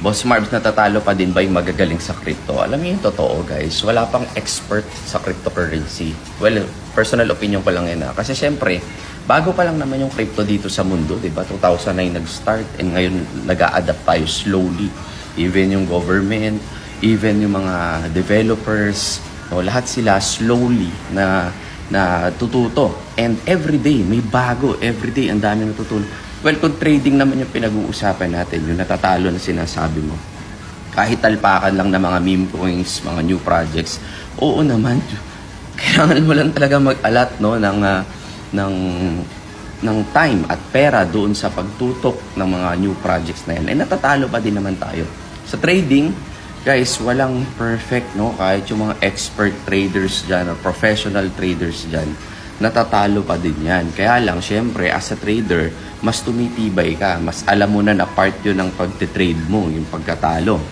Boss Marbs, natatalo pa din ba yung magagaling sa crypto? Alam niyo yung totoo, guys. Wala pang expert sa cryptocurrency. Well, personal opinion ko lang yan. Kasi syempre, bago pa lang naman yung crypto dito sa mundo, di ba? 2009 nag-start and ngayon nag-a-adapt tayo slowly. Even yung government, even yung mga developers, no, lahat sila slowly na tututo. And everyday, may bago. Everyday, ang dami natutunan. Well, kung trading naman yung pinag-uusapan natin, yung natatalo na sinasabi mo, kahit talpakan lang ng mga meme coins, mga new projects, oo naman, kailangan mo lang talaga mag-alat, no, ng time at pera doon sa pagtutok ng mga new projects na yan. Eh, natatalo pa din naman tayo. Sa trading, guys, walang perfect, no? Kahit yung mga expert traders dyan or professional traders dyan, natatalo pa din yan. Kaya lang, syempre, as a trader, mas tumitibay ka. Mas alam mo na part yun ng pagtitrade mo, yung pagkatalo.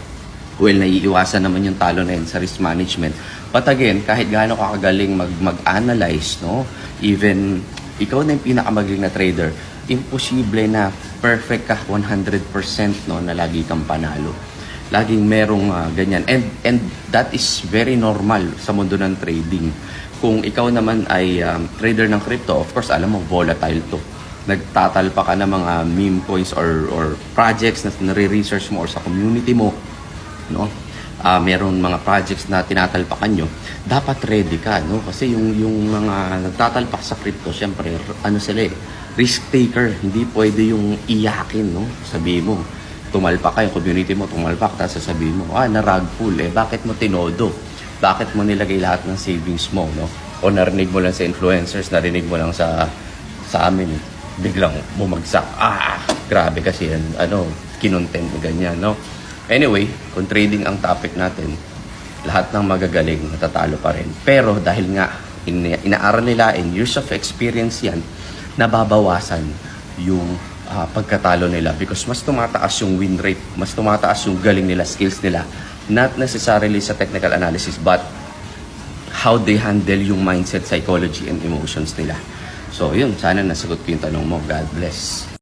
Well, naiiwasan naman yung talo na yun sa risk management. But again, kahit gaano ka kagaling mag-analyze, no? Even ikaw na yung pinakamagaling na trader, imposible na perfect ka 100%, no, na lagi kang panalo. Laging merong ganyan. And that is very normal sa mundo ng trading. Kung ikaw naman ay trader ng crypto, of course, alam mo, volatile to. Nagtatalpa ka ng mga meme coins or projects na nare-research mo or sa community mo, no? Meron mga projects na tinatalpakan nyo, dapat ready ka, no? Kasi yung mga nagtatalpak sa crypto, syempre, ano sila eh, risk taker. Hindi pwede yung iyakin, no? Sabihin mo, tumalpak ka, yung community mo tumalpak, tapos sasabihin mo, na-rug pull, bakit mo tinodo? Bakit mo nilagay lahat ng savings mo, no? O narinig mo lang sa influencers, narinig mo lang sa amin, biglang bumagsak. Grabe kasi yan, kinontent mo ganyan, no? Anyway, kung trading ang topic natin, lahat ng magagaling natatalo pa rin. Pero dahil nga inaaral nila in years of experience yan, nababawasan yung pagkatalo nila because mas tumataas yung win rate, mas tumataas yung galing nila, skills nila. Not necessarily sa technical analysis, but how they handle yung mindset, psychology, and emotions nila. So, yun. Sana nasagot ko yung tanong mo. God bless.